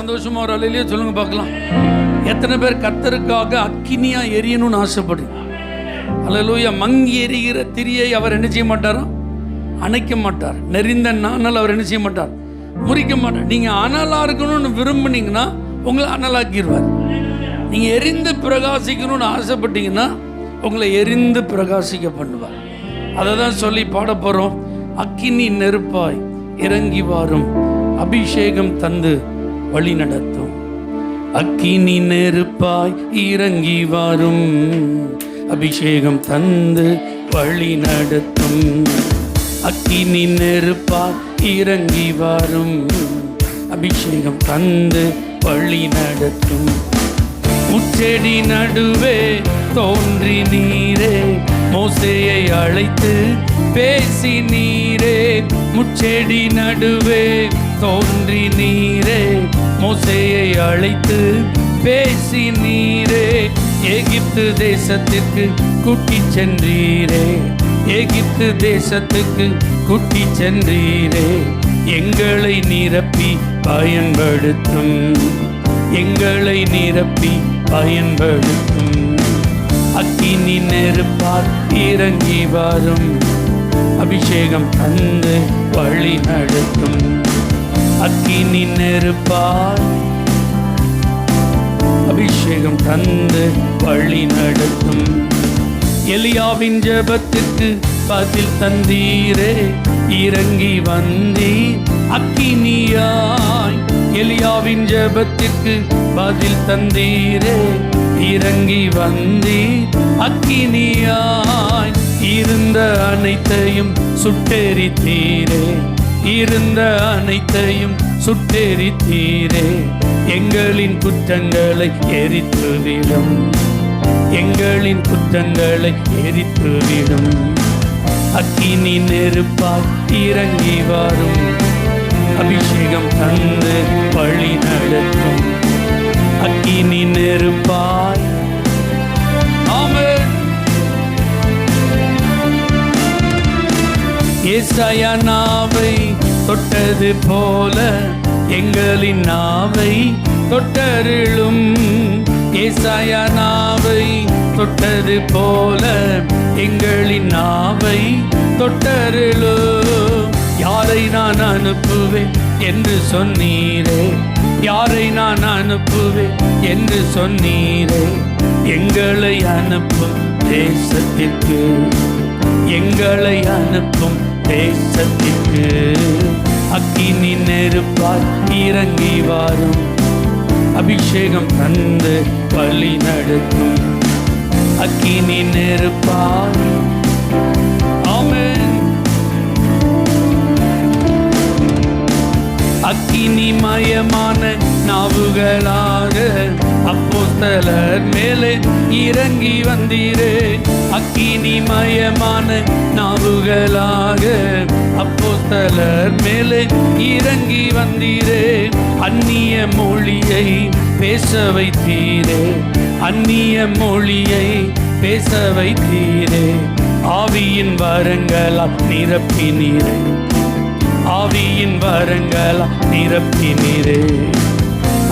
சந்தோஷமா ஒரு அலையிலேயே சொல்லுங்க பார்க்கலாம். எத்தனை பேர் கர்த்தருக்காக அக்கினியா எரியணும்னு ஆசைப்படுறீங்க? அல்லேலூயா. மங்கி எரிகிற திரியை அவர் என்ன செய்ய மாட்டாரோ? அணைக்க மாட்டார். நெறிந்த நாணல் அவர் என்ன செய்ய மாட்டார்? முறிக்க மாட்டார். நீங்க அனலா இருக்கணும்னு விரும்புனீங்கன்னா உங்களை அனலாக்கிடுவார். நீங்க எரிந்து பிரகாசிக்கணும்னு ஆசைப்பட்டீங்கன்னா உங்களை எரிந்து பிரகாசிக்க பண்ணுவார். அதை தான் சொல்லி பாட போறோம். அக்கினி நெருப்பாய் இறங்கி வாரும், அபிஷேகம் தந்து வழி நடத்தும். அக்கினி நெருப்பாய் இறங்கி வாரும், அபிஷேகம் தந்து வழி நடத்தும். அக்கினி நெருப்பாய் இறங்கி வாரும், அபிஷேகம் தந்து வழி நடத்தும். முச்செடி நடுவே தோன்றி நீரே, மோசேயை அழைத்து பேசி நீரே. முச்செடி நடுவே தோன்றி நீரே, மோசேயை அழைத்து பேசி நீரே. எகிப்து தேசத்திற்கு கூட்டி சென்றீரே, எகிப்து தேசத்துக்கு கூட்டி சென்றீரே. எங்களை நிரப்பி பயன்படுத்தும், எங்களை நிரப்பி பயன்படுத்தும். அக்கினி நெருப்பால் இறங்கி வரும், அபிஷேகம் தந்து வழி நடத்தும். அக்கினி நெருப்பால் அபிஷேகம் தந்து வழி நடத்தும். எலியாவின் ஜெபத்திற்கு பதில் தந்தீரே, இறங்கி வந்தீர் அக்கினியாய். எலியாவின் ஜெபத்திற்கு பதில் தந்தீரே, இறங்கி வந்தீர் அக்கினியாய். இருந்த அனைத்தையும் சுட்டெரித்தீரே, இருந்த அனைத்தையும் சுட்டெரித்தீரே. எங்களின் குற்றங்களை எரித்துவிடும், எங்களின் குற்றங்களை எரித்துவிடும். அக்கினி நெருப்பாய் இறங்கி வரும், அபிஷேகம் தந்து வழி நடத்தும். அக்கினி நெருப்பாய். ஆமென். ஏசாயா நாவை தொட்டது போல எங்களின் நாவை தொட்டருளும். ஏசாயா நாவை தொட்டது போல எங்களின் நாவை தொட்டருளும். யாரை நான் அனுப்புவேன் என்று சொன்னீரே, யாரை நான் அனுப்புவேன் என்று சொன்னீரே. எங்களை அனுப்பும் தேசத்திற்கு, எங்களை அனுப்பும் தேசத்திற்கு. அக்கினி நெருப்பாய் இறங்கி வாரும், அபிஷேகம் தந்து வழி நடத்தும். அக்கினி நெருப்பாய். ஆமென். அக்கினிமயமான நாவுகளாக அப்போஸ்தலர் மேலே இறங்கி வந்தீரே. அக்கினிமயமான நாவுகளாக அப்போஸ்தலர் மேலே இறங்கி வந்தீரே. அந்நிய மொழியை பேச வைத்தீரே, அந்நிய மொழியை பேச வைத்தீரே. ஆவியின் வரங்களால் நிரப்பினீரே, ஆவியின் வரங்களால் நிரப்பினீரே.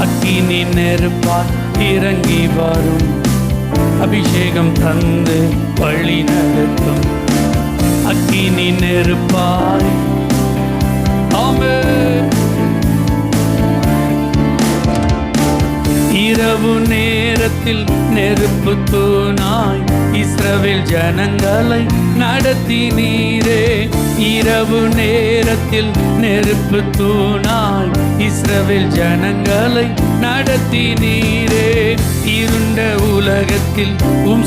அக்கினி நெருப்பால் இறங்கி வரும், அபிஷேகம் தந்து வழி நடத்தும். அக்கினி நெருப்பாய். ஆமென். இரவு நேரத்தில் நெருப்பு தூணாய் இஸ்ரவேல் ஜனங்களை நடத்தினீரே. இரவு நேரத்தில் நெருப்பு தூணாய் இஸ்ரவேல் ஜனங்களை நடத்தினீரே. இருண்ட உலகத்தில்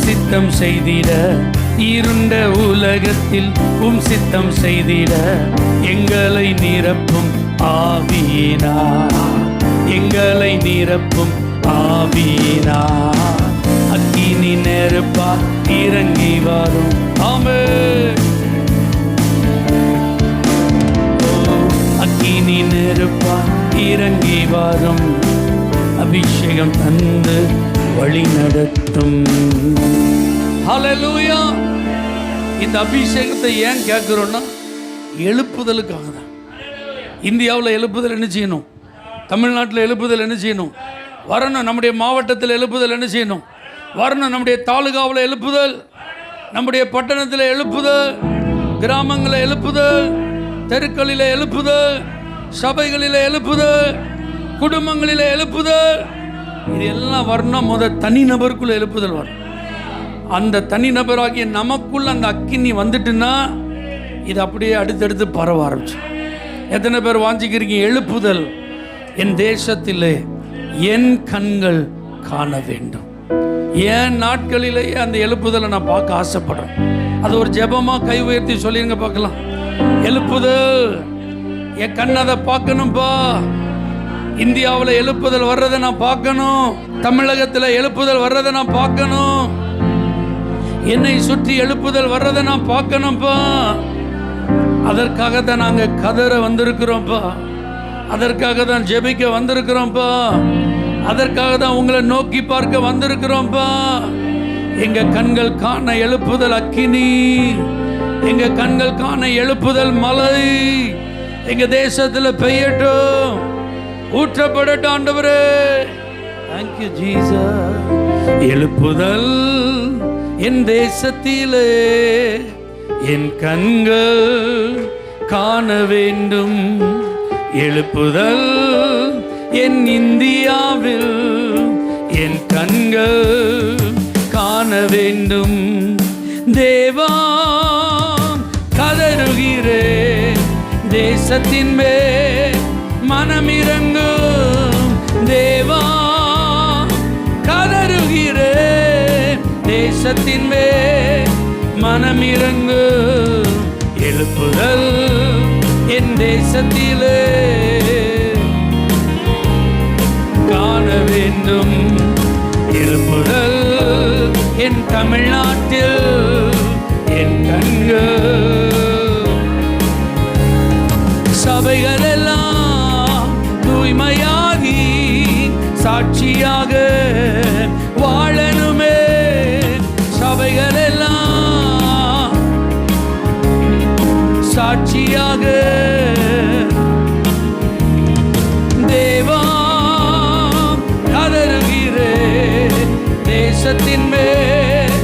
சித்தம் செய்திட, இருண்ட உலகத்தில் சித்தம் செய்திட. எங்களை நிரப்பும் ஆவியினார், எங்களை நிரப்பும் ஆவியினார். அக்கினி நெருப்பால் இறங்கி வரும். ஆமென். அக்கினி நெருப்பால் இறங்கி வரும், அபிஷேகம் தந்து வழி நடத்தும். ஹல்லேலூயா. இந்த அபிஷேகத்தை ஏன் கேட்கிறோம்னா எழுப்புதலுக்காக தான். இந்தியாவில் எழுப்புதல் என்ன செய்யணும்? தமிழ்நாட்டில் எழுப்புதல் என்ன செய்யணும்? வரணும். நம்முடைய மாவட்டத்தில் எழுப்புதல் என்ன செய்யணும்? வரணும். நம்முடைய தாலுகாவில் எழுப்புதல், நம்முடைய பட்டணத்தில் எழுப்புதல், கிராமங்களில் எழுப்புதல், தெருக்களில் எழுப்புதல், சபைகளில் எழுப்புதல், குடும்பங்களில் எழுப்புதல். இது எல்லாம் வரணும். தனிநபருக்குள்ள எழுப்புதல் வரும். அந்த தனிநபராகிய நமக்குள்ள அந்த அக்கினி வந்துட்டுன்னா இது அப்படியே அடுத்தடுத்து பரவ ஆரம்பிச்சு. எத்தனை பேர் வாஞ்சிக்கிறீங்க? எழுப்புதல் என் தேசத்திலே என் கண்கள் காண வேண்டும். என் நாட்களிலேயே அந்த எழுப்புதலை நான் பார்க்க ஆசைப்படுறேன். அது ஒரு ஜெபமாக கை உயர்த்தி சொல்லிருங்க பார்க்கலாம். எழுப்புதல் என் கண் அதை பார்க்கணும்பா. இந்தியாவில் எழுப்புதல் வர்றதை நான் பார்க்கணும். தமிழகத்தில் எழுப்புதல் வர்றதை நான் பார்க்கணும். என்னை சுற்றி எழுப்புதல் வர்றதை நான் பார்க்கணும்ப்பா. அதற்காக தான் நாங்கள் கதற வந்திருக்கிறோம்ப்பா. அதற்காக தான் ஜெபிக்க வந்திருக்கிறோம்ப்பா. அதற்காக தான் உங்களை நோக்கி பார்க்க வந்திருக்கிறோம்ப்பா. எங்க கண்கள் காண எழுப்புதல் அக்கினி, எங்க கண்கள் காண எழுப்புதல் மலை எங்க தேசத்துல பெய்யட்டும், ஊற்றப்படட்டும் ஆண்டவரே. Thank you Jesus. எழுப்புதல் என் தேசத்திலே என் கண்கள் காண வேண்டும். எழுப்புதல் என் இந்தியாவில் என் கண்கள் காண வேண்டும். தேவா கதறுகிறேன், தேசத்தின் மேல் மனமிரங்கும். தேவா கதறுகிறேன், தேசத்தின் மேல் மனமிரங்கும். எழுப்புதல் என் தேசத்திலே காண வேண்டும். எழுப்புதல் என் தமிழ்நாட்டில் என் கண்கள். சபைகள் எல்லாம் தூய்மையாகி சாட்சியாக வாழணுமே. சபைகள் எல்லாம் சாட்சியாக. தேவா கதறுகிறேன், தேசத்தின் மேல்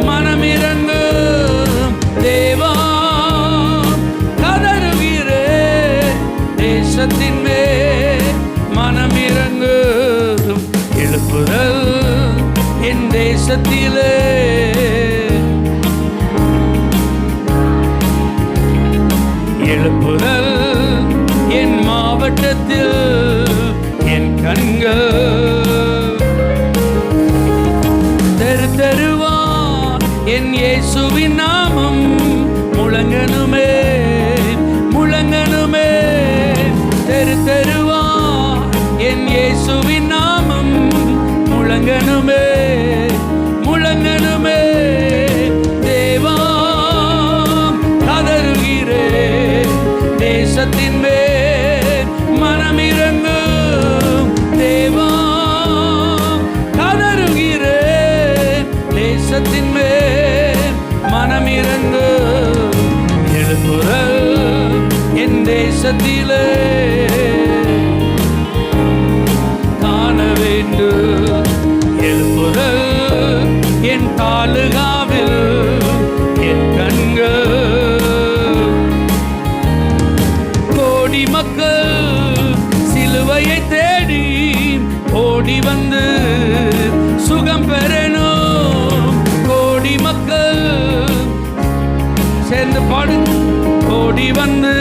மனமிரங்கும். தேவா கதறுகிறேன், தேசத்தின் மேல் மனமிரங்கும். எழுப்புதல் என் தேசத்திலே எழுப்புதல் என் மாவட்டத்தில் என் கண்கள். தெரு தெருவா என் இயேசுவின் நாமம் முழங்கணுமே, முழங்கணுமே. தெரு தெருவா என் இயேசுவின் நாமம் முழங்கணுமே, முழங்கணுமே. தேவா கதறுகிறேன், தேசத்தின் மேல் மனமிரங்கும். தேவா கதறுகிறேன், தேசத்தின் மேல் மனமிரங்கும். எழுப்புதல் என் தேசத்திலே காண வேண்டும். எழுப்புதல் என் தாலுகாவில் என் கண்கள். கோடி மக்கள் சிலுவையை தேடி ஓடி வந்து சுகம் பெறணும். கோடி மக்கள் சேர்ந்து பாடு. ஓடி வந்து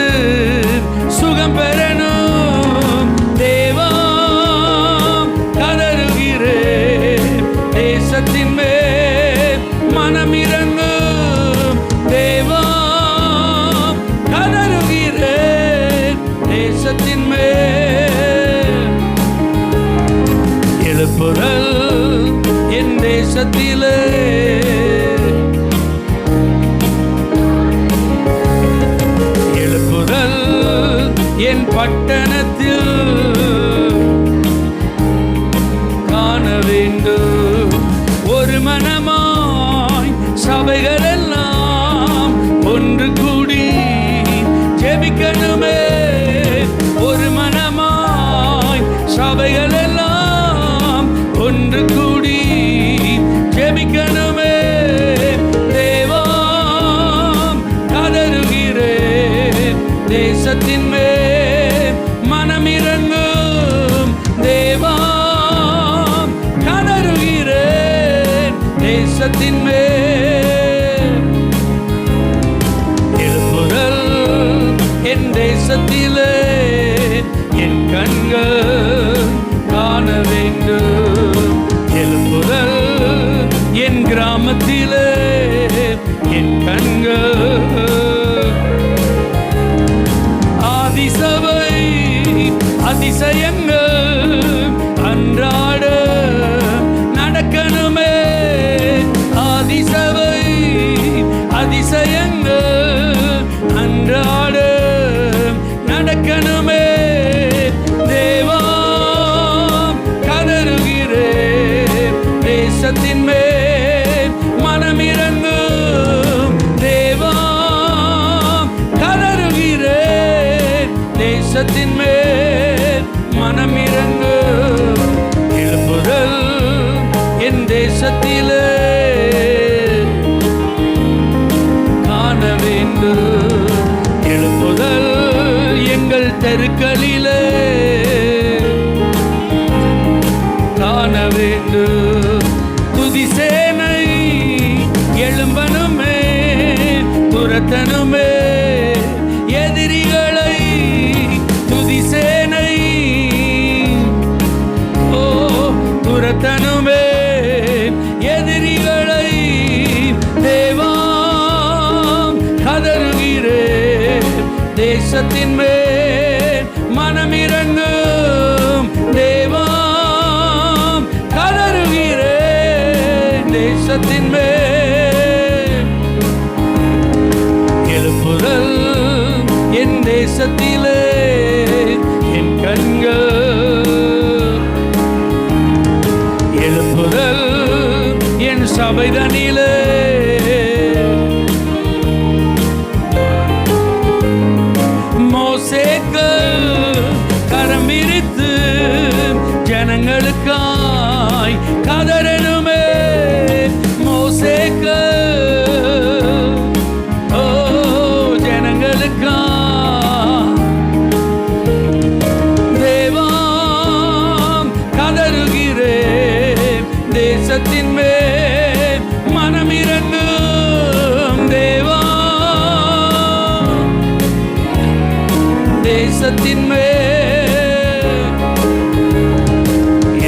சுகம் பெறணும். தேவா கதறுகிறேன், தேசத்தின் மேல் மனமிரங்கும். தேவா கதறுகிறேன், தேசத்தின் மேல். எழுப்புதல் என் தேசத்திலே எழுப்புதல் என் பட்டணத்தில் காண வேண்டும். ஒரு மனமாய் சபைகள் எல்லாம் ஒன்று கூடி ஜெபிக்கணுமே. ஒரு மனமாய் தேசத்தின் மேல் எழுப்புதல், என் தேசத்திலே என் கண்கள் காண வேண்டும். எழுப்புதல், என் கிராமத்திலே என் கண்கள். ஆதிசபை அதிசயங்கள் அன்றாட நடக்கணுமே. ஆதிசபை அதிசயங்கள் அன்றாட நடக்கணுமே. தேவா கதறுகிறேன், தேசத்தின் மேல் மனமிரங்கும். தேவா கதறுகிறேன், தேசத்தின் மேல் மனமிரங்கும். எழுப்புதல், என் தேசத்திலே காண வேண்டும். எழுப்புதல், எங்கள் தெருக்களிலே காண வேண்டும். துதிசேனை எழும்பனுமே, துரத்தனுமே எதிரிகளை. துதிசேனை துரத்தனுமே எதிரிகளை. தேவாம் கதறுகிறேன், தேசத்தின் மேல் மனமிரங்கும். தேவாம் கதறுகிறேன், தேசத்தின் மேல் எழுப்புதல், என் தேசத்திலே என் கண்கள். எழுப்புதல், என் சபைதனிலே மோசேக்கள் கரம் விரித்து ஜனங்களுக்காய் கதறனுமே. மோசேக்கள் ஜனங்களுக்காய். தேவாம் கதறுகிறேன், தேசத்தின் மேல் மனமிரங்கும். தேவா தேசத்தின் மேல்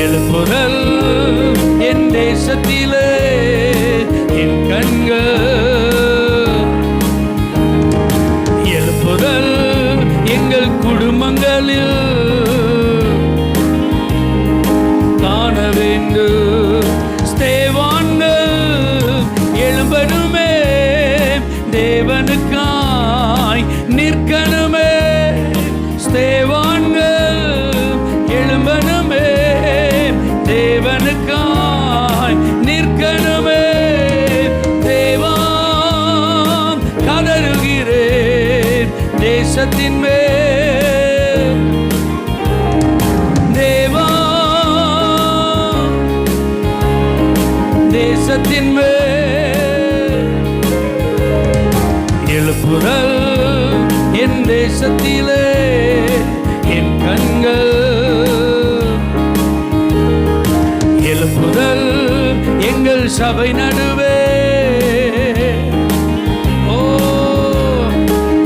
எழுப்புதல், என் தேசத்திலே என் கண்கள். எழுப்புதல், எங்கள் குடும்பங்களில் காண வேண்டும். ஸ்தேவான்கள் எழும்பனுமே, தேவனுக்காய் நிற்கணுமே. ஸ்தேவான்கள் எழும்பனுமே, தேவனுக்காய் நிற்கணுமே. தேவாம் கதறுகிறேன், தேசத்தின் மேல். தேவா தேசத்தின் மேல் எழுப்புதல், என் தேசத்திலே என் கண்கள். எழுப்புதல், எங்கள் சபை நடுவே. ஓ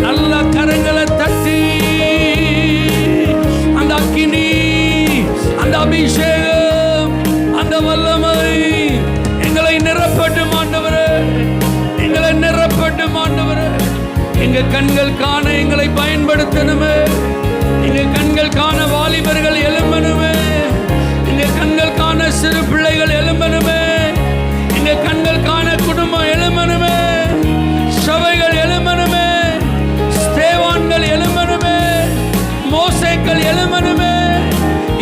நல்ல கரங்களை தட்டி அந்த அக்கினி, அந்த அபிஷேகம், அந்த வல்லமை எங்களை நிரப்பட்டும் ஆண்டவரே, எங்களை நிரப்பட்டும் ஆண்டவரே. எங்க கண்கள் காண எங்களை பயன்படுத்தணுமே. எங்க கண்கள் காண வாலிபர்கள் எழும்பணுமே. எங்க கண்கள் காண சிறு பிள்ளைகள் எழும்பணுமே. எங்க கண்கள் காண குடும்பம் எழும்பணுமே. சபைகள் எழும்பணுமே. ஸ்தேவான்கள் எழும்பணுமே. மோசேக்கள் எழும்பணுமே.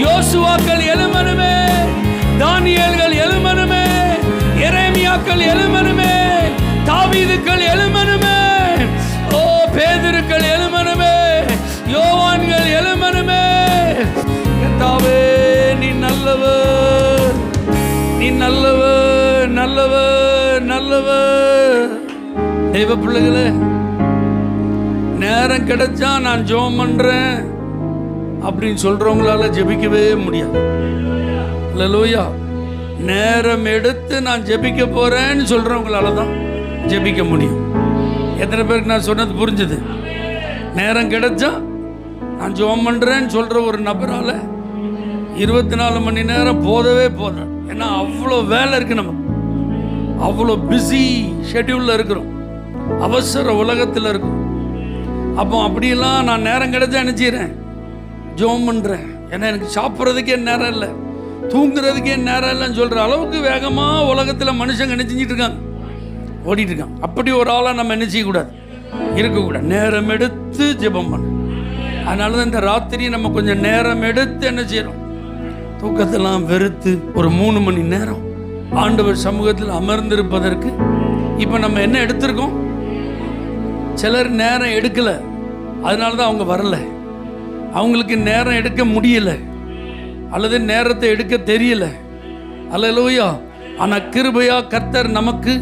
யோசுவாக்கள் எழும்பணுமே. தானியேல்கள் எழும்பணுமே. எரேமியாக்கள் எழும்பணுமே. தாவீதுக்கள் எழும்பணுமே. ஓ பேதுருக்கள் எழும்பணுமே. யோவான்கள் எழும்பணுமே. கர்த்தாவே, நீ நல்லவர், நீ நல்லவர், நல்லவர், நல்லவர். தேவ பிள்ளைகளே, நேரம் கிடைச்சா நான் ஜெபம் பண்றேன் அப்படின்னு சொல்றவங்களால ஜெபிக்கவே முடியாது. அல்லேலூயா. நேரம் எடுத்து நான் ஜெபிக்க போறேன்னு சொல்றவங்களால தான் ஜெபிக்க முடியும். எத்தனை பேருக்கு நான் சொன்னது புரிஞ்சுது? நேரம் கிடைச்சா நான் ஜெபம் பண்றேன்னு சொல்ற ஒரு நபரால 24 மணி நேரம் போதவே போதும். ஏன்னா அவ்வளோ வேலை இருக்கு, நமக்கு அவ்வளோ பிஸி ஷெட்யூல்ல இருக்கிறோம், அவசர உலகத்தில் இருக்கும். அப்போ அப்படியெல்லாம் நான் நேரம் கிடைச்சா நினைச்சிடுறேன், ஜெபம் பண்றேன். ஏன்னா எனக்கு சாப்பிட்றதுக்கே நேரம் இல்லை, தூங்குறதுக்கே நேரம் இல்லைன்னு சொல்ற அளவுக்கு வேகமாக உலகத்தில் மனுஷங்க என்ன செஞ்சிட்டு இருக்காங்க, ஓடிட்டு இருக்காங்க. அப்படி ஒரு ஆளாக நம்ம என்ன செய்யக்கூடாது, இருக்கக்கூடாது. நேரம் எடுத்து ஜெபம் பண்ண. அதனால தான் இந்த ராத்திரி நம்ம கொஞ்சம் நேரம் எடுத்து என்ன செய்யறோம், தூக்கத்தெல்லாம் வெறுத்து ஒரு 3 மணி நேரம் ஆண்டவர் சமூகத்தில் அமர்ந்திருப்பதற்கு இப்போ நம்ம என்ன எடுத்திருக்கோம். சிலர் நேரம் எடுக்கல, அதனால தான் அவங்க வரல. அவங்களுக்கு நேரம் எடுக்க முடியல, அல்லது நேரத்தை எடுக்க தெரியல. அல்லேலூயா. ஆனால் கிருபையா கர்த்தர் நமக்கு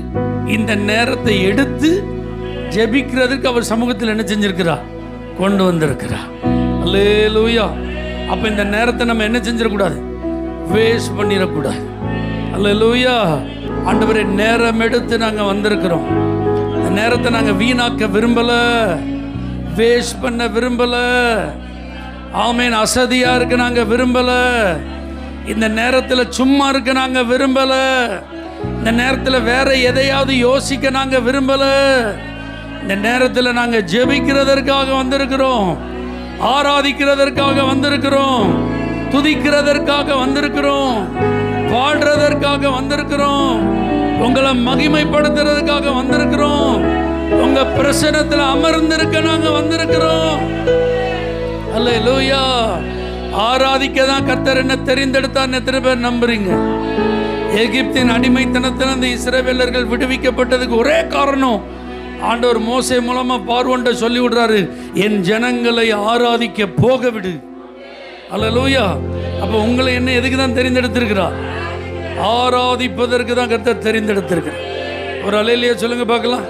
இந்த நேரத்தை எடுத்து ஜெபிக்கிறதுக்கு அவர் சமூகத்தில் என்ன செஞ்சிருக்கிறார், கொண்டு வந்திருக்கிறார். அல்லேலூயா. அப்போ இந்த நேரத்தை நம்ம என்ன செஞ்சிடக்கூடாது, வேஸ்ட் பண்ணிடக்கூடாது. அல்லேலூயா. ஆண்டவரே, நேரம் எடுத்து நாங்கள் வந்திருக்கிறோம். இந்த நேரத்தை நாங்கள் வீணாக்க விரும்பல, வேஸ்ட் பண்ண விரும்பல. ஆமேன். அசதியா இருக்க நாங்க விரும்பல. இந்த நேரத்தில் சும்மா இருக்க நாங்க விரும்பல. இந்த நேரத்தில் வேற எதையாவது யோசிக்க நாங்க விரும்பல. இந்த நேரத்தில் நாங்க ஜெபிக்கிறதற்காக வந்திருக்கிறோம், ஆராதிக்கிறதற்காக வந்திருக்கிறோம், துதிக்கிறதற்காக வந்திருக்கிறோம், பாடுறதற்காக வந்திருக்கிறோம், உங்களை மகிமைப்படுத்துறதுக்காக வந்திருக்கிறோம், உங்க பிரசன்னத்தில் அமர்ந்திருக்க நாங்க வந்திருக்கிறோம். அல்லேலூயா. ஆராதிக்க தான் கர்த்தர் என்ன தெரிந்தெடுத்தான்னு எத்தனை பேர் நம்புறீங்க? எகிப்தின் அடிமைத்தனத்தில் அந்த இஸ்ரவேலர்கள் விடுவிக்கப்பட்டதுக்கு ஒரே காரணம், ஆண்டவர் மோசே மூலமா பார்வோன்ட்ட சொல்லி விடுறாரு, என் ஜனங்களை ஆராதிக்க போக விடு. அல்லேலூயா. அப்ப உங்களை என்ன எதுக்கு தான் தெரிந்தெடுத்திருக்கிறார்? ஆராதிப்பதற்கு தான் கர்த்தர் தெரிந்தெடுத்திருக்கிறார். ஒரு அல்லேலூயா சொல்லுங்க பார்க்கலாம்.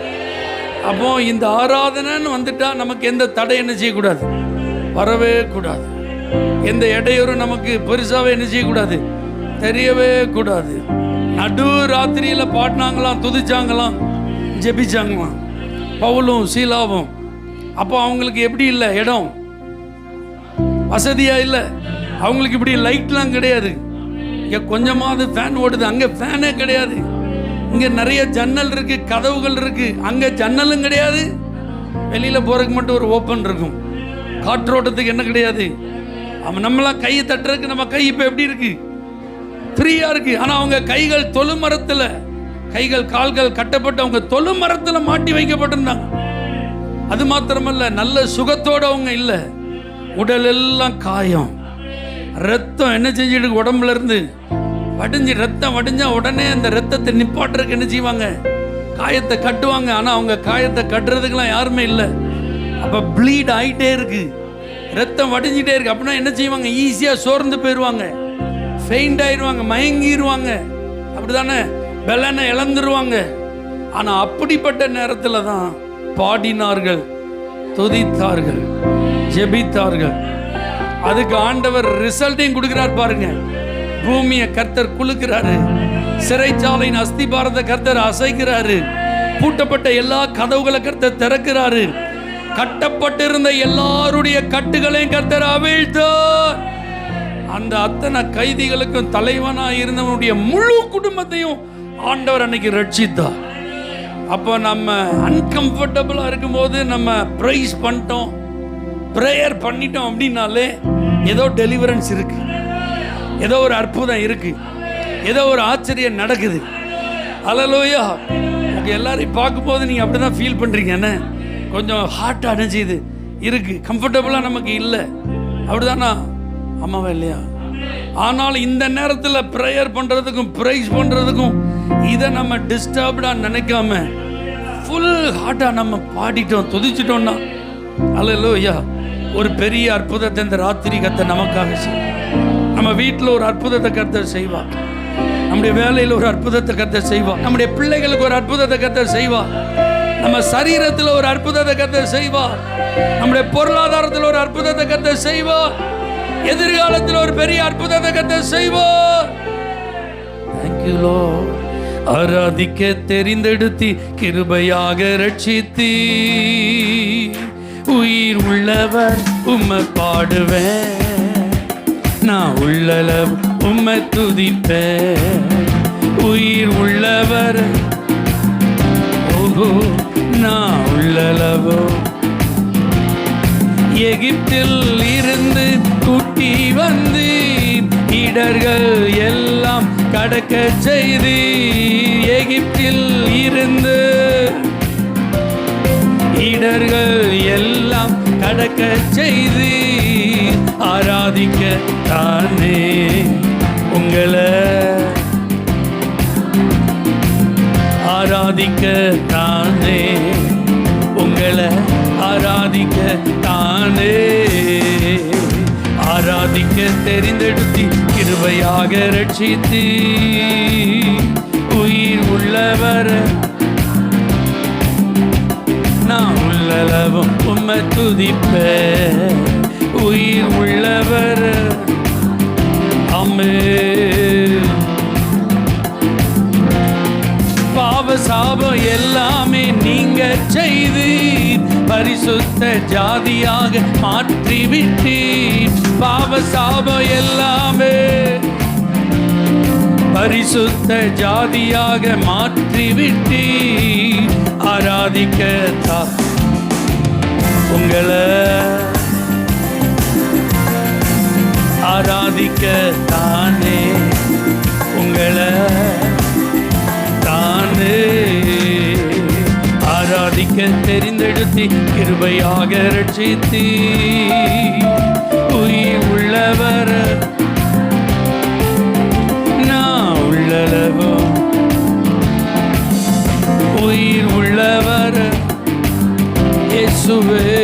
அப்போ இந்த ஆராதனைன்னு வந்துட்டா நமக்கு எந்த தடை என்ன செய்யக்கூடாது, வரவே கூடாது. எந்த இடையூறும் நமக்கு பெருசாவே என்ன செய்யக்கூடாது, தெரியவே கூடாது. நடு ராத்திரியில பாடினாங்களாம், துதிச்சாங்களாம், ஜெபிச்சாங்களாம் பவுலும் சீலாவும். அப்போ அவங்களுக்கு எப்படி இல்லை, இடம் வசதியா இல்லை. அவங்களுக்கு இப்படி லைட்லாம் கிடையாது. இங்க கொஞ்சமாவது ஃபேன் ஓடுது, அங்க ஃபேனே கிடையாது. இங்க நிறைய ஜன்னல் இருக்கு, கதவுகள் இருக்கு, அங்க ஜன்னலும் கிடையாது. வெளியில போறதுக்கு மட்டும் ஒரு ஓப்பன் இருக்கும், காற்றோட்டத்துக்கு என்ன கிடையாது. அவன் நம்மளாம் கையை தட்டுறதுக்கு நம்ம கை இப்ப எப்படி இருக்கு, ஃப்ரீயா இருக்கு. ஆனா அவங்க கைகள் தொழுமரத்துல, கைகள் கால்கள் கட்டப்பட்டு அவங்க தொழுமரத்துல மாட்டி வைக்கப்பட்டிருந்தாங்க. அது மாத்திரமல்ல, நல்ல சுகத்தோட அவங்க இல்ல, உடல் எல்லாம் காயம், ரத்தம் என்ன செஞ்சிட்டு உடம்புல இருந்து வடிஞ்சு, ரத்தம் வடிஞ்சா உடனே அந்த ரத்தத்தை நிப்பாட்டுறதுக்கு என்ன செய்வாங்க, காயத்தை கட்டுவாங்க. ஆனா அவங்க காயத்தை கட்டுறதுக்கெல்லாம் யாருமே இல்லை. அப்ப ப்ளீட் ஆயிட்டே இருக்கு, ரத்தம் வடிஞ்சிட்டே இருக்கு. அப்படின்னா என்ன செய்வாங்க, ஈஸியா சோர்ந்து போயிடுவாங்க, ஃபெயிண்ட் ஆயிடுவாங்க, மயங்கிடுவாங்க, அப்படிதானே, பலனை இழந்துருவாங்க. ஆனா அப்படிப்பட்ட நேரத்துல தான் பாடினார்கள், துதித்தார்கள், ஜெபித்தார்கள். அதுக்கு ஆண்டவர் ரிசல்ட்டையும் கொடுக்கிறார் பாருங்க. பூமியை கர்த்தர் குலுக்கிறாரு, சிறைச்சாலையின் அஸ்திபாரத்தை கர்த்தர் அசைக்கிறாரு, பூட்டப்பட்ட எல்லா கதவுகளை கர்த்தர் திறக்கிறாரு, கட்டப்பட்டிருந்த எல்லாருடைய கட்டுகளையும் கர்த்தர் அவிழ்த்தார். அந்த அத்தனை கைதிகளுக்கும் தலைவனா இருந்தவனுடைய முழு குடும்பத்தையும் ஆண்டவர் அன்னைக்கு ரட்சித்தார். அப்போ நம்ம அன்கம்ஃபர்டபுளா இருக்கும்போது நம்ம பிரைஸ் பண்ணிட்டோம், பிரேயர் பண்ணிட்டோம் அப்படின்னாலே ஏதோ டெலிவரன்ஸ் இருக்கு, ஏதோ ஒரு அற்புதம் இருக்கு, ஏதோ ஒரு ஆச்சரியம் நடக்குது. அல்லேலூயா. எல்லாரையும் பார்க்கும்போது நீங்க அப்படிதான் ஃபீல் பண்றீங்க, என்ன கொஞ்சம் ஹார்ட் அடைஞ்சிது இருக்கு, கம்ஃபர்டபுளா நமக்கு இல்லை, அப்படிதானா? ஆமாவா இல்லையா? ஆனால் இந்த நேரத்தில் ப்ரேயர் பண்றதுக்கும் பிரைஸ் பண்றதுக்கும் இதை நம்ம டிஸ்டர்ப்டா நினைக்காம ஃபுல் ஹார்ட்டா நம்ம பாடிட்டோம், துதிச்சிட்டோம்னா அல்லேலூயா, ஒரு பெரிய அற்புதத்தை இந்த ராத்திரி கர்த்தர் நமக்காக செய்வார். நம்ம வீட்டில் ஒரு அற்புதத்தை கர்த்தர் செய்வார், நம்முடைய வேலையில் ஒரு அற்புதத்தை கர்த்தர் செய்வார், நம்முடைய பிள்ளைகளுக்கு ஒரு அற்புதத்தை கர்த்தர் செய்வார், நம்ம சரீரத்தில் ஒரு அற்புதத்தை கர்த்தர் செய்வார், நம்முடைய பொருளாதாரத்தில் ஒரு அற்புதத்தை கர்த்தர் செய்வார், எதிர்காலத்தில் ஒரு பெரிய அற்புதத்தை கர்த்தர் செய்வார். Thank you தேங்க்யூலோ. ஆராதிக்க தெரிந்தெடுத்தி கிருபையாக ரட்சித்தி, உயிர் உள்ளவர் உம்மை பாடுவேன், நான் உள்ளளவு உம்மை துதிப்பேன். உயிர் உள்ளவர், ஓஹோ, நான் உள்ளளவோ. எகிப்தில் இருந்து கூட்டி வந்து இடர்கள் எல்லாம் கடக்க செய்து, எகிப்தில் இருந்து இடர்கள் எல்லாம் கடக்க செய்து, ஆராதிக்க தானே உங்களை, ஆராதிக்க தானே உங்களை, ஆராதிக்க தானே. ஆராதிக்க தெரிந்தெடுத்தி கிருபையாக ரட்சித்தி, உயிர் உள்ளவர் நான் உள்ளளவும் உம்மை துதிப்பேன். உயிர் உள்ளவர், ஆமென். பாவ சாபம் எல்லாமே நீங்க செய்து பரிசுத்த ஜாதியாக மாற்றிவிட்டீர். பாவ சாபம் எல்லாமே பரிசுத்த ஜாதியாக மாற்றிவிட்டீர். ஆராதிக்க உங்களை, ஆராதிக்க தானே உங்களை தானே. ஆராதிக்க தெரிந்தெடுத்தி கிருபையாக ரட்சித்தி, உயிர் உள்ளவர் நான் உள்ளளவோ. உயிர் உள்ளவர் இயேசுவே.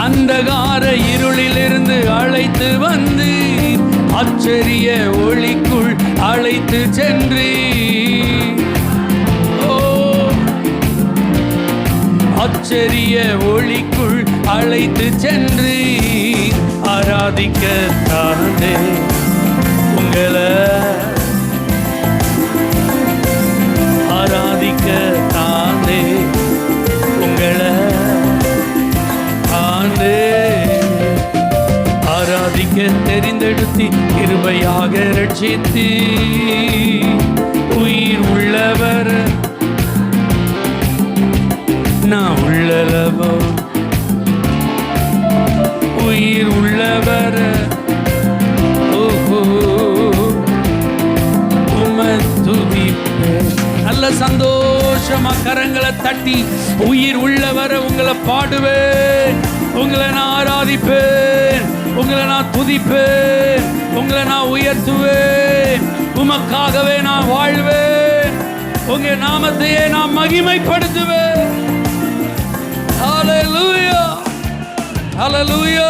அந்தகார இருளிலிருந்து அழைத்து வந்து ஆச்சரிய ஒளிக்குள் அழைத்து சென்று, ஆச்சரிய ஒளிக்குள் அழைத்து சென்று, ஆராதிக்க தானே உங்களை, ஆராதிக்க தானே உங்களை தானே. ஆராதிக்க தெரிந்தெடுத்தி கிருபையாக ரட்சித்தி, உயிர் உள்ளவர் நான் உள்ளளவோ. உயிர் உள்ளவர், ஓஹோ, உம்மை துதிப்பேன். நல்ல சந்தோஷமா கரங்களை தட்டி உயிர் உள்ளவரை உங்களை பாடுவேன், உங்களை நான் ஆராதிப்பேன், உங்களை நான் துதிப்பேன், உங்களை நான் உயர்த்துவேன், உமக்காகவே நான் வாழ்வேன், உங்க நாமத்தையே நான் மகிமைப்படுத்துவேன். ஹல்லேலூயா, ஹல்லேலூயா.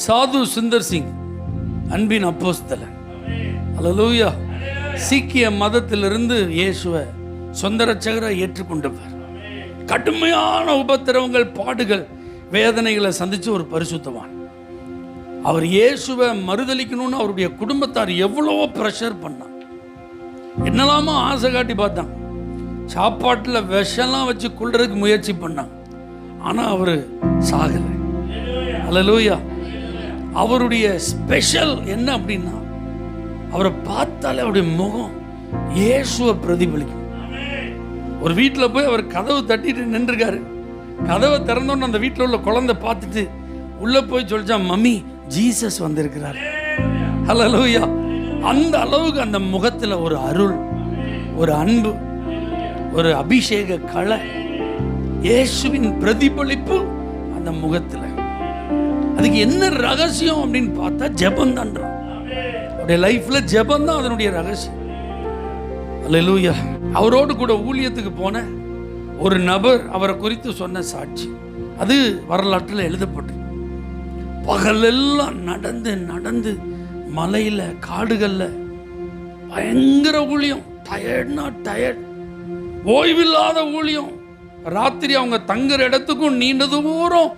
சாது சுந்தர் சிங் அன்பின் அப்போஸ்தலன், ஹல்லேலூயா. சீக்கிய மதத்திலிருந்து இயேசுவை சொந்த ரட்சகராக ஏற்றுக்கொண்டவர். கடுமையான உபத்திரவங்கள், பாடுகள், வேதனைகளை சந்திச்சு ஒரு பரிசுத்தவான். அவர் இயேசுவை மறுதலிக்கணும்னு அவருடைய குடும்பத்தார் எவ்வளவோ ப்ரெஷர் பண்ணான், என்னெல்லாமோ ஆசை காட்டி பார்த்தான், சாப்பாட்டில் விஷம்லாம் வச்சு கொள்றதுக்கு முயற்சி பண்ணான். ஆனால் அவர் சாகலை. ஹல்லேலூயா. அவருடைய ஸ்பெஷல் என்ன அப்படின்னா, அவரை பார்த்தாலே அவருடைய முகம் இயேசுவை பிரதிபலிக்கும். ஒரு வீட்டில் போய் அவர் கதவு தட்டிட்டு நின்றுருக்காரு. கதவை திறந்தோன்னு அந்த வீட்டில் உள்ள குழந்தை பார்த்துட்டு உள்ளே போய் சொல்லிச்சான், மம்மி ஜீசஸ் வந்திருக்கிறார். ஹல்லேலூயா. அந்த அளவுக்கு அந்த முகத்தில் ஒரு அருள், ஒரு அன்பு, ஒரு அபிஷேக கலை, இயேசுவின் பிரதிபலிப்பு அந்த முகத்தில். அதுக்கு என்ன ரகசியம் அப்படின்னு பார்த்தா ஜெபம் தான்றான். அவருடைய லைஃப்ல ஜெபம் தான் அதனுடைய ரகசியம். அல்லேலூயா. அவரோடு கூட ஊழியத்துக்கு போன ஒரு நபர் அவரை குறித்து சொன்ன சாட்சி அது வரலாற்றில் எழுதப்பட்டு, பகலெல்லாம் நடந்து நடந்து மலையில காடுகள்ல பயங்கர ஊழியம், டயர்ட்னா டயர்ட், ஓய்வில்லாத ஊழியம். ராத்திரி அவங்க தங்குற இடத்துக்கும் நீண்ட தூரம்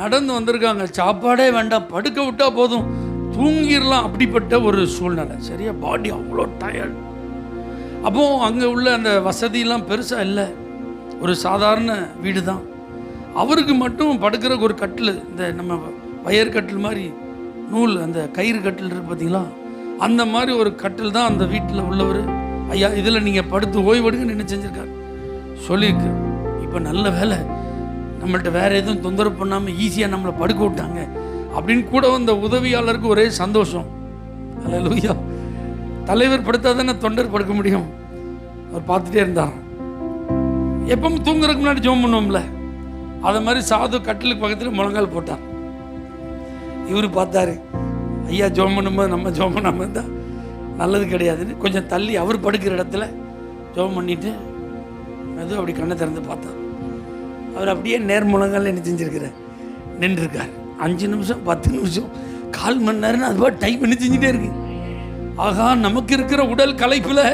நடந்து வந்திருக்காங்க. சாப்பாடே வேண்டாம், படுக்க விட்டா போதும், தூங்கிடலாம் அப்படிப்பட்ட ஒரு சூழ்நிலை. சரியா, பாடி அவ்வளோ டயர்ட். அப்போ அங்கே உள்ள அந்த வசதியெல்லாம் பெருசாக இல்லை, ஒரு சாதாரண வீடு தான். அவருக்கு மட்டும் படுக்கிற ஒரு கட்டில், இந்த நம்ம வயர் கட்டில் மாதிரி நூல், அந்த கயிறு கட்டில் இருக்குது பார்த்தீங்களா, அந்த மாதிரி ஒரு கட்டில் தான் அந்த வீட்டில் உள்ளவர். ஐயா இதில் நீங்கள் படுத்து ஓய்வெடுங்கன்னு என்ன செஞ்சுருக்காரு சொல்லியிருக்கு. இப்போ நல்ல வேலை நம்மள்ட்ட வேறு எதுவும் தொந்தரவு பண்ணாமல் ஈஸியாக நம்மளை படுக்க விட்டாங்க அப்படின்னு கூட வந்த உதவியாளருக்கு ஒரே சந்தோஷம். அல்லேலூயா. தலைவர் படுத்தா தானே தொண்டர் படுக்க முடியும். அவர் பார்த்துட்டே இருந்தார். எப்பவும் தூங்குறதுக்கு முன்னாடி ஜெபம் பண்ணுவோம்ல, அதை மாதிரி சாது கட்டிலுக்கு பக்கத்தில் முழங்கால் போட்டார். இவர் பார்த்தாரு, ஐயா ஜெபம் பண்ணும்போது நம்ம ஜெபம் பண்ணாமல் இருந்தால் நல்லது கிடையாதுன்னு கொஞ்சம் தள்ளி அவர் படுக்கிற இடத்துல ஜெபம் பண்ணிட்டு அதுவும் அப்படி கண்ணை திறந்து பார்த்தார். அவர் அப்படியே நேர் முழங்கால் என்ன செஞ்சுருக்கிறார், நின்றுருக்கார். 5 நிமிஷம் 10 நிமிஷம் 1/4 மணி நேரம்னு அது பாட்டு டைப் பண்ணி செஞ்சுட்டே இருக்கு. ஆகா, நமக்கு இருக்கிற உடல் களைப்பில்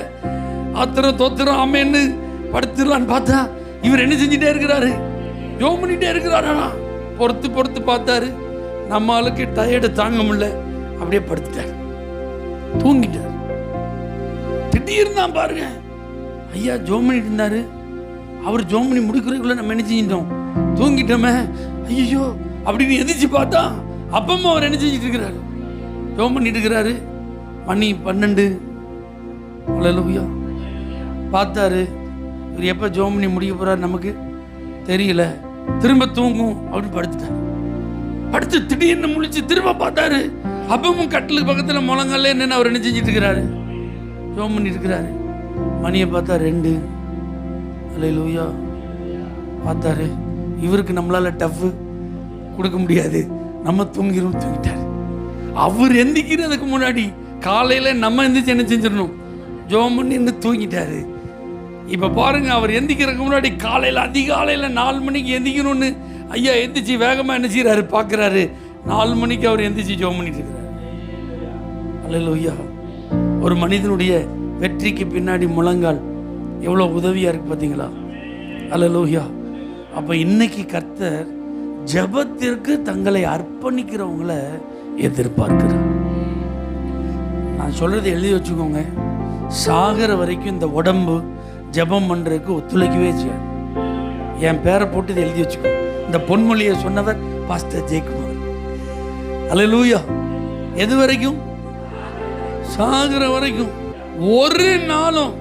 ஆத்திரம் தோத்திரம் ஆமேன்னு படுத்துடலான்னு பார்த்தா இவர் என்ன செஞ்சுட்டே இருக்கிறாரு, ஜெபம் பண்ணிகிட்டே இருக்கிறாரு. ஆனால் பொறுத்து பார்த்தாரு, நம்ம ஆளுக்கு டயர்டு தாங்க முடியல, அப்படியே படுத்துட்டார், தூங்கிட்டார். திடீர்னு தான் பாருங்க, ஐயா ஜெபம் பண்ணிட்டு இருந்தாரு, அவர் ஜெபம் பண்ணி முடிக்கிறதுக்குள்ள நம்ம என்ன செஞ்சிட்டோம், தூங்கிட்டோமே, ஐயோ அப்படின்னு எதிர்த்து பார்த்தா அப்பமா அவர் என்ன செஞ்சுட்டு இருக்கிறாரு, ஜெபம் பண்ணிட்டு இருக்கிறாரு. மணி 12. அல்லேலூயா. பார்த்தாரு, இவர் எப்போ ஜெபம் பண்ணி முடிக்க போறாரு நமக்கு தெரியல, திரும்ப தூங்கும் அப்படின்னு படுத்துட்டார். படுத்து திடீர்னு முழிச்சு திரும்ப பார்த்தாரு, அப்பவும் கட்டிலுக்கு பக்கத்தில் முழங்கால என்னென்ன அவர் என்ன செஞ்சுட்டு இருக்கிறாரு, ஜெபம் பண்ணிட்டு இருக்கிறாரு. மணியை பார்த்தா 2. அல்லேலூயா. பார்த்தாரு, இவருக்கு நம்மளால டஃப் கொடுக்க முடியாது, நம்ம தூங்கிட்டார். அவர் எந்திக்கிறதுக்கு முன்னாடி காலையில் நம்ம எந்திரிச்சு என்ன செஞ்சிடணும், ஜெபம் பண்ணி இருந்து தூங்கிட்டாரு. இப்போ பாருங்க, அவர் எந்திக்கிறதுக்கு முன்னாடி காலையில் அதிகாலையில் 4 மணிக்கு எந்திக்கணும்னு ஐயா எந்திரிச்சு வேகமாக என்ன செய்கிறாரு பார்க்குறாரு. 4 மணிக்கு அவர் எந்திரிச்சு ஜெபம் பண்ணிட்டு இருக்கிறார். அல்லேலூயா. ஒரு மனிதனுடைய வெற்றிக்கு பின்னாடி முழங்கால் எவ்வளோ உதவியாக இருக்குது பார்த்தீங்களா. அல்லேலூயா. அப்போ இன்னைக்கு கர்த்தர் ஜெபத்திற்கு தங்களை அர்ப்பணிக்கிறவங்களை எதிர்பார்க்கிறார். நான் சொல்கிறத எழுதி வச்சுக்கோங்க, சாகிற வரைக்கும் இந்த உடம்பு ஜெபம் பண்ணுறதுக்கு ஒத்துழைக்கவே செய்யாது. என் பேரை போட்டு இதை எழுதி வச்சுக்கோ. இந்த பொன்மொழியை சொன்னவர் பாஸ்டர் ஜெயக்குமார். அல்லேலூயா. எது வரைக்கும்? சாகிற வரைக்கும். ஒரு நாளும்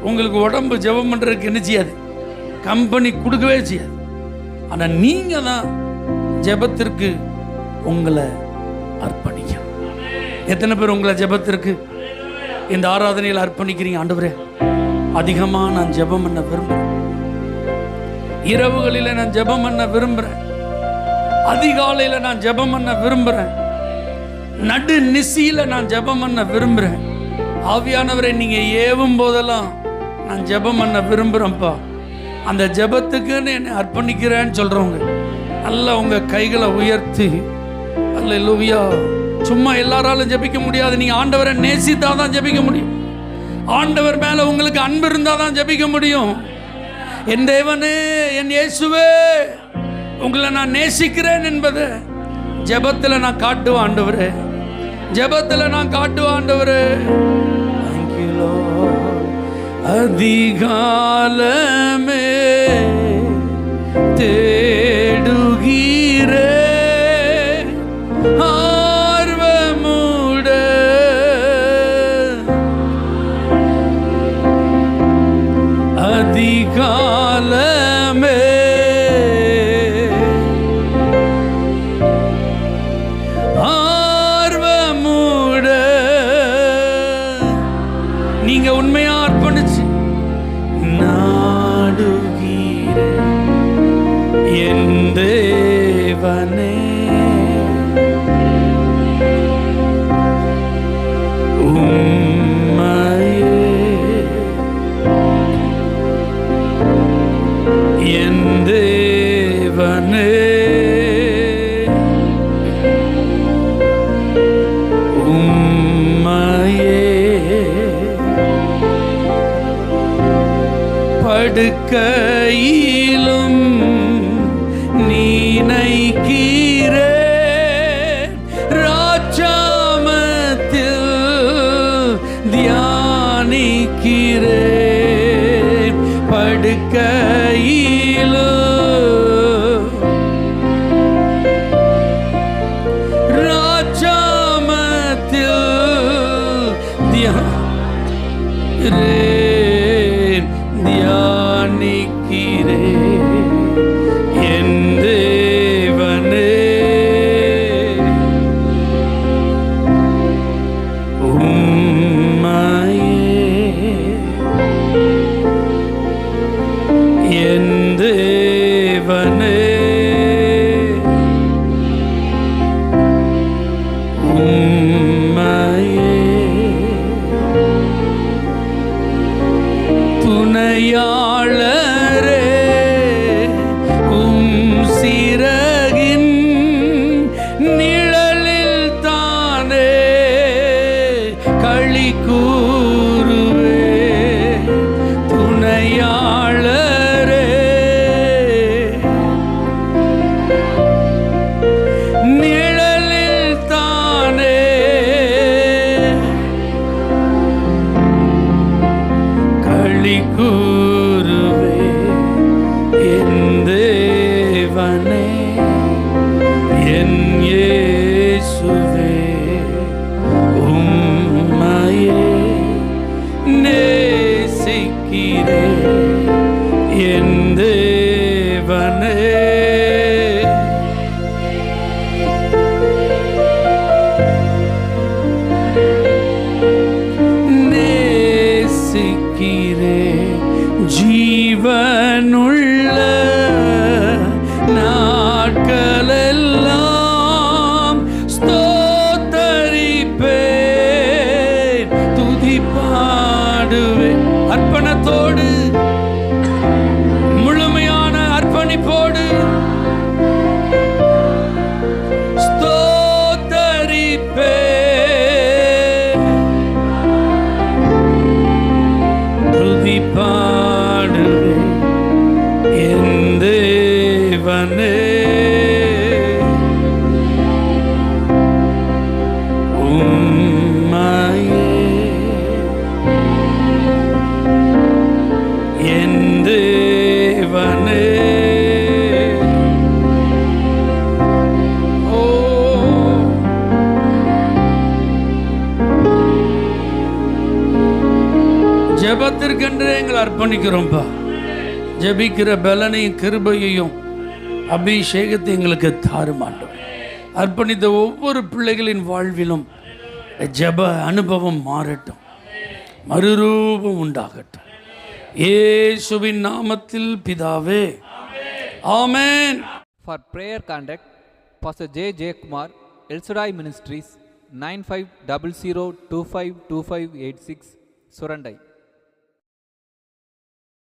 உங்களுக்கு உடம்பு ஜெபம் பண்ணுறதுக்கு என்ன செய்யாது, கம்பெனி கொடுக்கவே செய்யாது. ஆனால் நீங்கள் தான் ஜெபத்திற்கு உங்களை அர்ப்பணிக்கணும். எத்தனை பேர் உங்களை ஜெபத்திற்கு இந்த ஆராதனையில் அர்ப்பணிக்கிறீங்க? ஆண்டவரே, அதிகமாக நான் ஜெபம் பண்ண விரும்புகிறேன், இரவுகளில் நான் ஜெபம் பண்ண விரும்புகிறேன், அதிகாலையில் நான் ஜெபம் பண்ண விரும்புகிறேன், நடு நிசியில் நான் ஜெபம் பண்ண விரும்புகிறேன். ஆவியானவரை நீங்கள் ஏவும் போதெல்லாம் நான் ஜெபம் பண்ண விரும்புகிறேன்ப்பா, அந்த ஜெபத்துக்குன்னு என்னை அர்ப்பணிக்கிறேன்னு சொல்கிறவங்க நல்லா உங்கள் கைகளை உயர்த்தி அல்லேலூயா. சும்மா எல்லாராலும் ஜெபிக்க முடியாது. நீங்கள் ஆண்டவரை நேசித்தா தான் ஜெபிக்க முடியும். ஆண்டவர் மேலே உங்களுக்கு அன்பு இருந்தால் தான் ஜெபிக்க முடியும். என் தேவனே, என் இயேசுவே, உங்களை நான் நேசிக்கிறேன் என்பதை ஜெபத்தில் நான் காட்டுவேன் ஆண்டவரே, ஜெபத்தில் நான் காட்டுவேன் ஆண்டவரே. Thank you Lord. அதிகாலமே தேடுகிறே ஆர்வமுட அதிகாலமே ஆர்வமுட நீங்க உண்மையா அர்ப்பணிச்சு நாடுகிற என் தேவனே, உம்மையே என் தேவனே, உம்மையே படுக்கையிலும் நினைக்கிறேன் ராஜா படுக்கையிலோ ராஜாமத்தில் தியானிக்கிறேன் என் தேவனே. என் தேவனே உம்மையே துணையாளரே சிறகின் நிழலில் தானே களி கூறுவே. துணையாளரே நிழலில் தானே களி கூறுவே. என் தேவனே என் இயேசுவே உம்மையே நேசிக்கிறேன் என் தேவனே. நேசிக்கிறேன் ஜீவனுள்ள நாட்களெல்லாம் ஸ்தோத்தரிப்பேன் துதி பாடுவேன். அர்ப்பணத்தோடு முழுமையான அர்ப்பணிப்போடு ஸ்தோத்தரிப்பேன் துதி பாடுவேன் என் தேவனே உம்மையே என் தேவனே. ஓ ஜெபத்திற்கென்று எங்களை அர்ப்பணிக்கிறோம்ப்பா. ஜெபிக்கிற பலனையும் கிருபையையும் அபிஷேகத்தை எங்களுக்கு தாரும் ஆண்டவரே. அர்ப்பணித்த ஒவ்வொரு பிள்ளைகளின் வாழ்விலும் ஜெப அனுபவம் மாறட்டும், மறுரூபம் உண்டாகட்டும். இயேசுவின் நாமத்தில் பிதாவே, ஆமென். For prayer contact, Pastor J. J. Kumar, El Shaddai Ministries, 9500252586, Surandai.